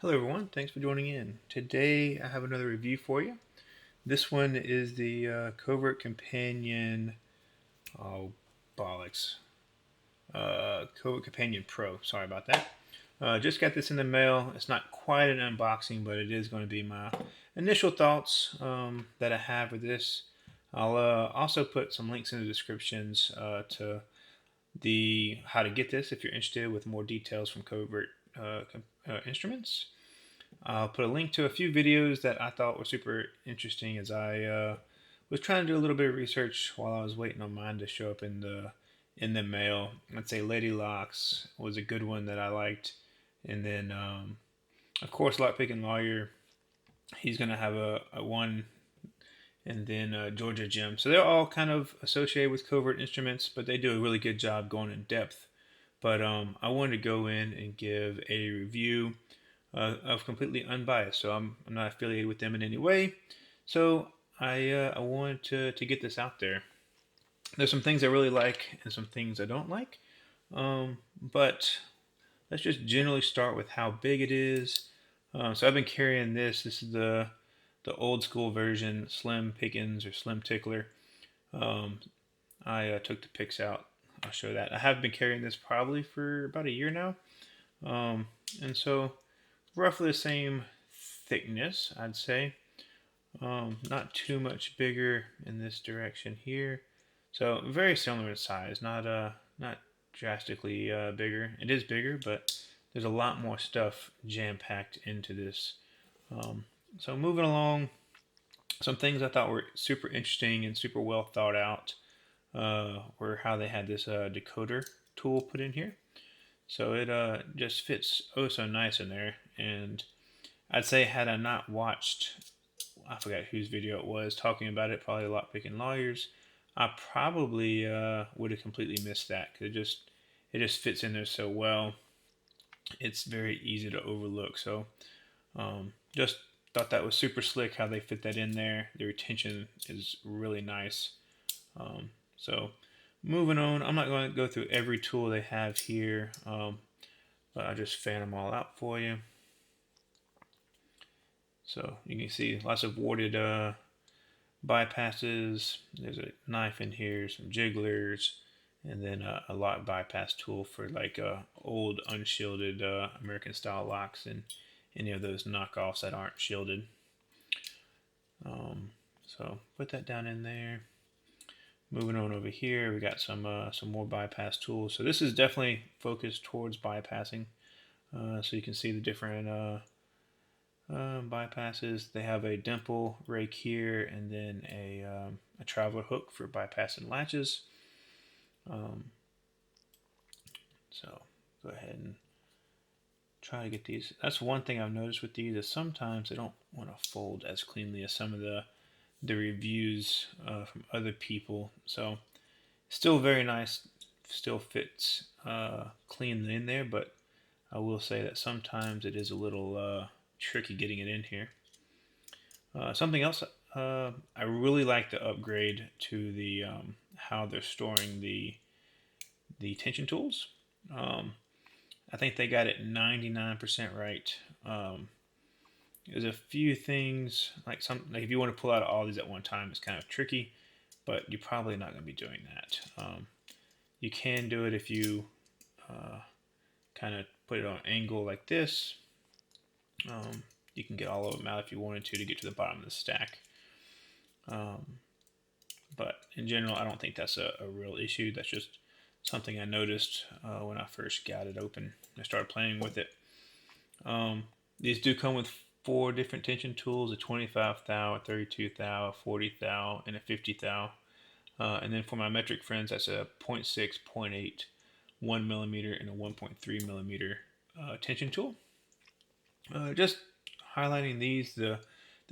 Hello everyone, thanks for joining in. Today I have another review for you. This one is the Covert Companion, oh bollocks, Covert Companion Pro. Sorry about that. Just got this in the mail. It's not quite an unboxing, but it is going to be my initial thoughts that I have with this. I'll also put some links in the descriptions to the how to get this if you're interested with more details from Covert Instruments. I'll put a link to a few videos that I thought were super interesting as I was trying to do a little bit of research while I was waiting on mine to show up in the mail. I'd say Lady Locks was a good one that I liked, and then of course Lockpicking Lawyer. He's gonna have a one, and then Georgia Gym. So they're all kind of associated with Covert Instruments, but they do a really good job going in depth. But I wanted to go in and give a review of completely unbiased. So I'm not affiliated with them in any way. So I wanted to get this out there. There's some things I really like and some things I don't like. But let's just generally start with how big it is. So I've been carrying this. This is the old school version, Slim Pickens or Slim Tickler. Um, I took the pics out. I'll show that. I have been carrying this probably for about a year now. And so roughly the same thickness, I'd say. Not too much bigger in this direction here. So very similar in size, not drastically bigger. It is bigger, but there's a lot more stuff jam packed into this. Um, so moving along, some things I thought were super interesting and super well thought out were how they had this decoder tool put in here. So it just fits oh so nice in there. And I'd say had I not watched, I forgot whose video it was talking about it, probably Lockpicking Lawyers, I probably would have completely missed that because it just fits in there so well. It's very easy to overlook. So just thought that was super slick how they fit that in there. The retention is really nice. So moving on, I'm not going to go through every tool they have here, but I just fan them all out for you. So you can see lots of warded bypasses. There's a knife in here, some jigglers, and then a lock bypass tool for like old unshielded American style locks and any of those knockoffs that aren't shielded. So put that down in there. Moving on over here, we got some more bypass tools. So this is definitely focused towards bypassing. So you can see the different bypasses. They have a dimple rake here, and then a traveler hook for bypassing latches. So go ahead and try to get these. That's one thing I've noticed with these is sometimes they don't want to fold as cleanly as some of the reviews from other people. So still very nice, still fits clean in there, but I will say that sometimes it is a little tricky getting it in here. Something else, I really like the upgrade to the how they're storing the tension tools. Um, I think they got it 99% right. There's a few things like if you want to pull out all these at one time, it's kind of tricky, but you're probably not going to be doing that. You can do it if you kind of put it on an angle like this. You can get all of them out if you wanted to get to the bottom of the stack. But in general, I don't think that's a real issue. That's just something I noticed when I first got it open. I started playing with it. These do come with four different tension tools: a 25 thou, a 32 thou, a 40 thou, and a 50 thou. And then for my metric friends, that's a zero point 0.6, 0.8, 1 millimeter, and a 1.3 millimeter tension tool. Just highlighting these, the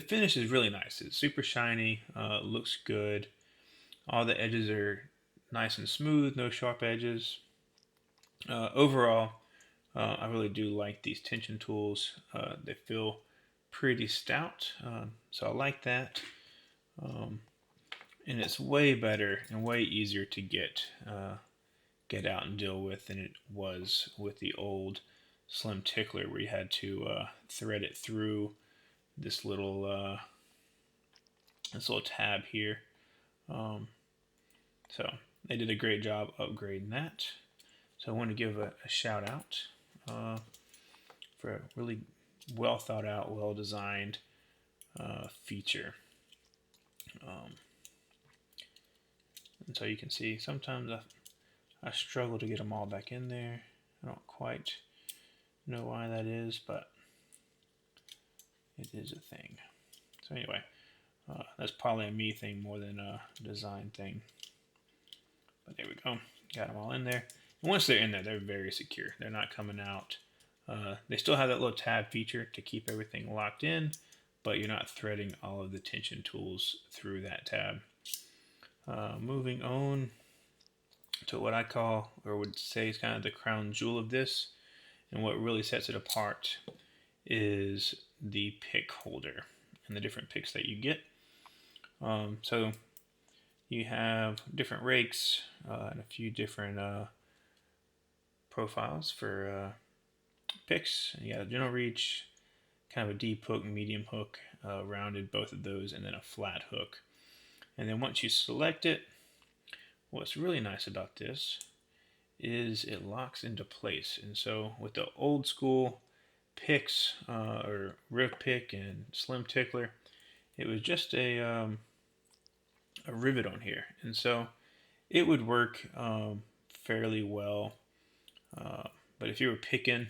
finish is really nice. It's super shiny, looks good. All the edges are nice and smooth, no sharp edges. Overall, I really do like these tension tools. They feel pretty stout, so I like that. And it's way better and way easier to get out and deal with than it was with the old slim tickler where you had to thread it through this little tab here. So they did a great job upgrading that. So I want to give a shout out for a really well thought out, well designed feature. And so you can see sometimes I struggle to get them all back in there. I don't quite know why that is, but it is a thing. So anyway, that's probably a me thing more than a design thing. But there we go. Got them all in there. And once they're in there, they're very secure. They're not coming out. They still have that little tab feature to keep everything locked in, but you're not threading all of the tension tools through that tab. Moving on to what I call, or would say, is kind of the crown jewel of this, and what really sets it apart is the pick holder and the different picks that you get. So you have different rakes and a few different profiles for picks. And you got a general reach, kind of a deep hook, medium hook, rounded, both of those, and then a flat hook. And then once you select it, what's really nice about this is it locks into place. And so with the old school picks or riv pick and slim tickler, it was just a rivet on here, and so it would work fairly well. But if you were picking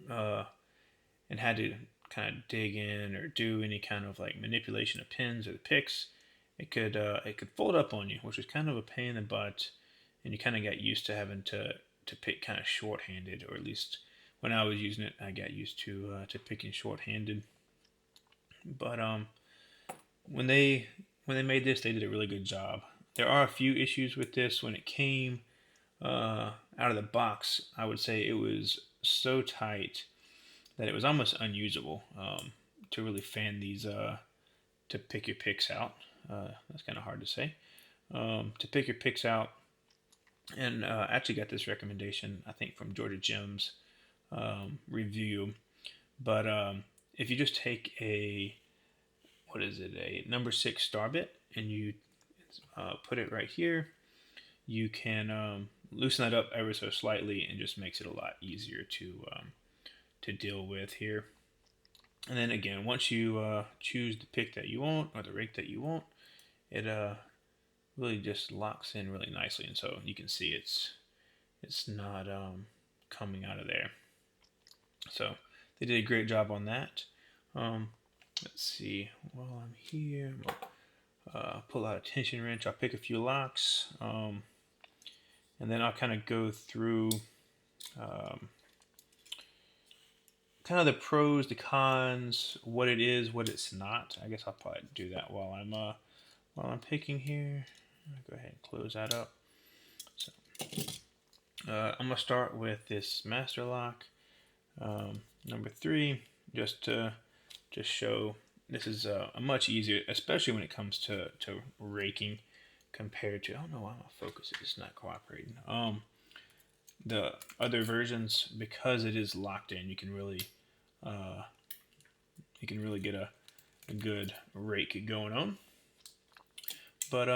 and had to kind of dig in or do any kind of like manipulation of pins or the picks, it could fold up on you, which was kind of a pain in the butt, and you kind of got used to having to pick kind of short-handed, or at least when I was using it, I got used to picking short-handed. But when they made this, they did a really good job. There are a few issues with this. When it came out of the box, I would say it was so tight that it was almost unusable to really fan these to pick your picks out. That's kind of hard to say. To pick your picks out, and actually got this recommendation, I think, from Georgia Jim's review. But if you just take a number 6 star bit, and you put it right here, you can loosen that up ever so slightly, and just makes it a lot easier to deal with here. And then again, once you choose the pick that you want or the rake that you want, it really just locks in really nicely, and so you can see it's not coming out of there. So they did a great job on that. Let's see, while I'm here, I'll pull out a tension wrench, I'll pick a few locks, and then I'll kind of go through kind of the pros, the cons, what it is, what it's not. I guess I'll probably do that while I'm picking here. I'll go ahead and close that up. So I'm gonna start with this master lock, number 3, just to show this is a much easier, especially when it comes to raking compared to, I don't know why my focus is not cooperating. The other versions, because it is locked in, you can really get a good rake going on. But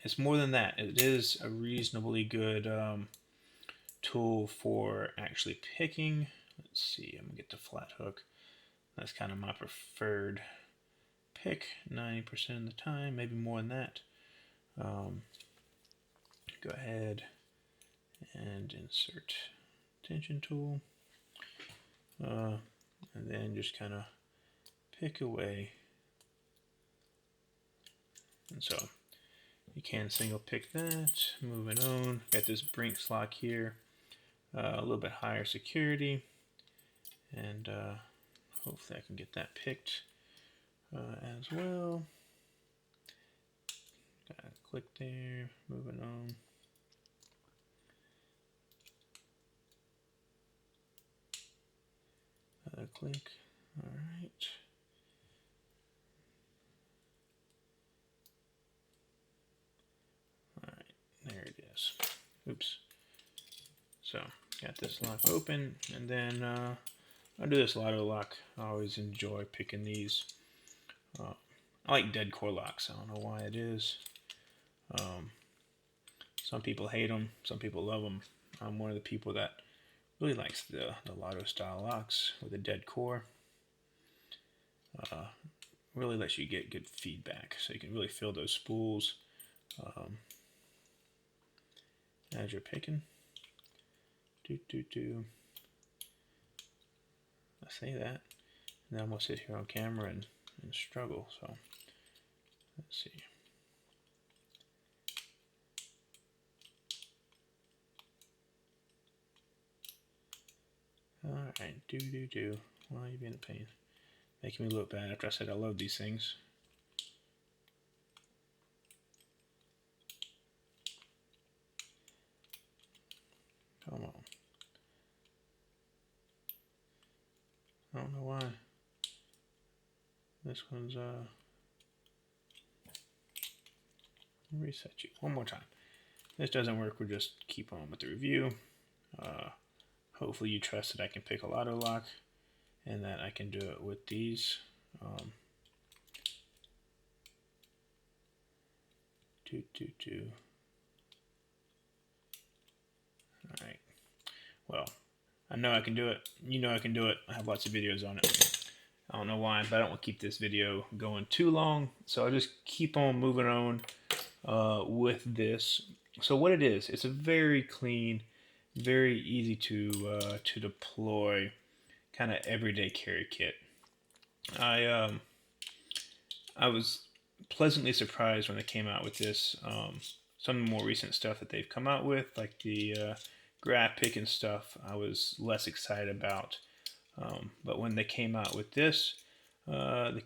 it's more than that. It is a reasonably good tool for actually picking. Let's see, I'm gonna get the flat hook. That's kind of my preferred pick 90% of the time, maybe more than that. Go ahead and insert tension tool, and then just kind of pick away. And so you can single pick that. Moving on, got this Brinks lock here, a little bit higher security, and hopefully I can get that picked as well. Gotta click there, moving on. Another click, all right. All right, there it is. Oops. So Got this lock open, and then I do this lotto lock. I always enjoy picking these. Uh, I like dead core locks. I don't know why it is. Um, some people hate them. Some people love them. I'm one of the people that really likes the lotto style locks with a dead core. Uh, really lets you get good feedback, so you can really feel those spools um, as you're picking. I say that, and then I'm gonna sit here on camera and struggle. So let's see. All right, do. Why are you being a pain? Making me look bad after I said I love these things. Come on. I don't know why. This one's reset you one more time. If this doesn't work, we'll just keep on with the review. Hopefully you trust that I can pick a lotto lock and that I can do it with these. Alright. Well, I know I can do it. You know I can do it. I have lots of videos on it. I don't know why, but I don't want to keep this video going too long. So I'll just keep on moving on with this. So what it is, it's a very clean, very easy to deploy kind of everyday carry kit. I was pleasantly surprised when they came out with this. Some of the more recent stuff that they've come out with, like the grab pick and stuff, I was less excited about. But when they came out with this, the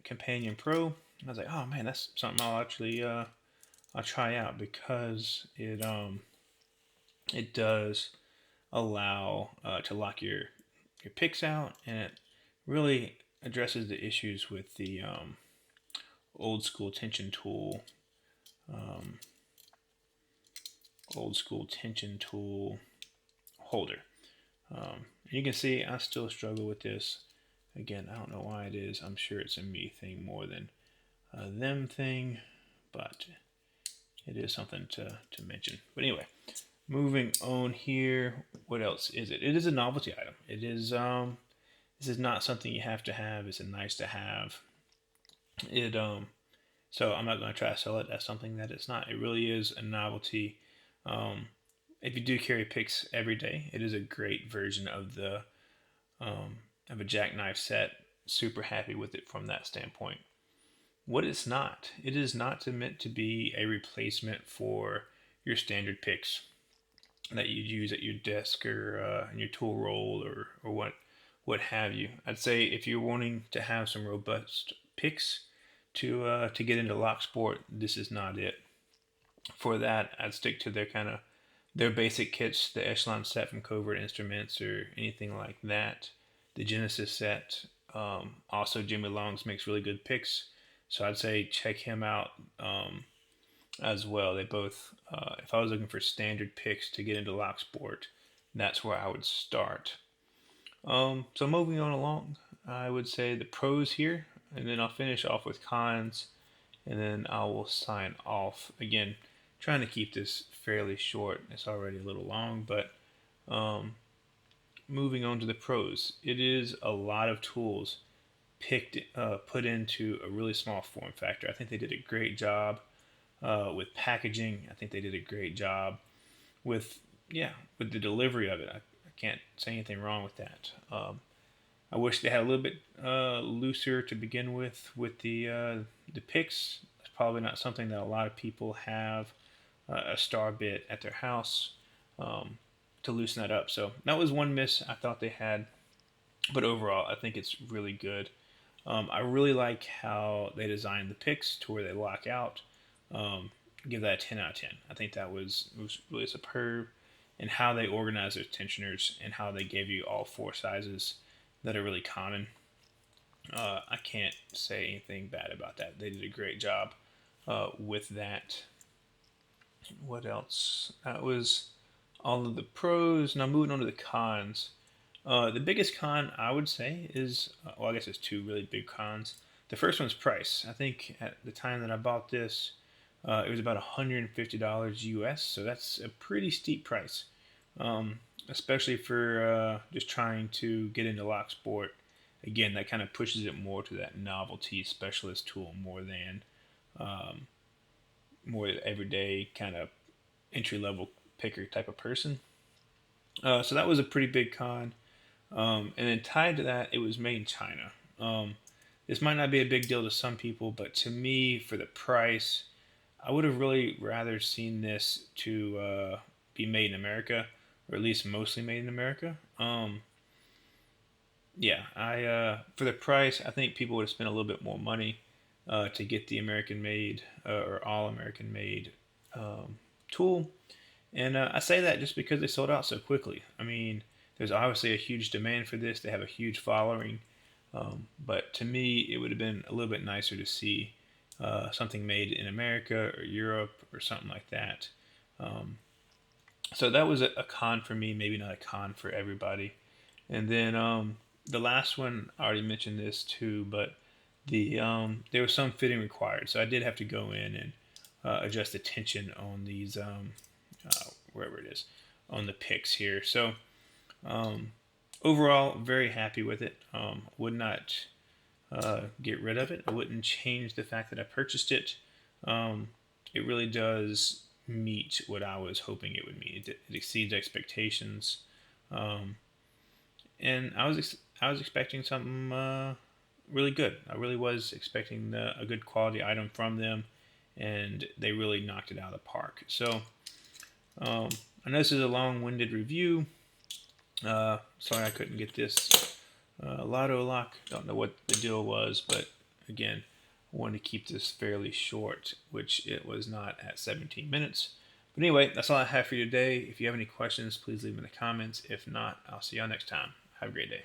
Companion Pro, I was like, oh man, that's something I'll actually I'll try out, because it does allow to lock your picks out, and it really addresses the issues with the old school tension tool um, holder. And you can see I still struggle with this. Again, I don't know why it is. I'm sure it's a me thing more than a them thing, but it is something to mention. But anyway, moving on here. What else is it? It is a novelty item. It is this is not something you have to have. It's a nice to have. It So I'm not going to try to sell it as something that it's not. It really is a novelty. Um, if you do carry picks every day, it is a great version of a jackknife set. Super happy with it from that standpoint. What it's not, it is not meant to be a replacement for your standard picks that you use at your desk or in your tool roll or what have you. I'd say if you're wanting to have some robust picks to get into Locksport, this is not it. For that, I'd stick to their basic kits, the Echelon set from Covert Instruments or anything like that. The Genesis set. Also, Jimmy Longs makes really good picks, so I'd say check him out as well. They both, if I was looking for standard picks to get into Locksport, that's where I would start. So moving on along, I would say the pros here, and then I'll finish off with cons, and then I will sign off. Again, trying to keep this fairly short. It's already a little long, but um, moving on to the pros, it is a lot of tools put into a really small form factor. I think they did a great job with packaging. I think they did a great job with with the delivery of it. I can't say anything wrong with that. I wish they had a little bit looser to begin with the picks. It's probably not something that a lot of people have a star bit at their house um, to loosen that up. So that was one miss I thought they had, but overall I think it's really good. I really like how they designed the picks to where they lock out. Um, Give that a 10 out of 10. I think that was really superb, and how they organize their tensioners and how they gave you all four sizes that are really common. I can't say anything bad about that. They did a great job with that. What else? That was all of the pros. Now moving on to the cons. The biggest con I would say is, well, I guess it's two really big cons. The first one's price. I think at the time that I bought this, it was about $150 US, so that's a pretty steep price, especially for just trying to get into Locksport. Again, that kind of pushes it more to that novelty specialist tool um, more everyday kind of entry level picker type of person. So that was a pretty big con. And then tied to that, it was made in China. This might not be a big deal to some people, but to me, for the price, I would have really rather seen this to be made in America, or at least mostly made in America. Yeah, I for the price, I think people would have spent a little bit more money to get the American made or all American made tool. And I say that just because they sold out so quickly. I mean, there's obviously a huge demand for this. They have a huge following. But to me, it would have been a little bit nicer to see something made in America or Europe or something like that. Um, so that was a con for me, maybe not a con for everybody. And then the last one, I already mentioned this too, but there was some fitting required. So I did have to go in and adjust the tension on these wherever it is on the picks here. So um, overall, very happy with it. Would not get rid of it. I wouldn't change the fact that I purchased it. Um, it really does meet what I was hoping it would meet. It exceeds expectations, um, and I was expecting something really good. I really was expecting a good quality item from them, and they really knocked it out of the park. So um, I know this is a long-winded review. Sorry I couldn't get this Lotto Lock. Don't know what the deal was, but again, I wanted to keep this fairly short, which it was not at 17 minutes. But anyway, that's all I have for you today. If you have any questions, please leave them in the comments. If not, I'll see y'all next time. Have a great day.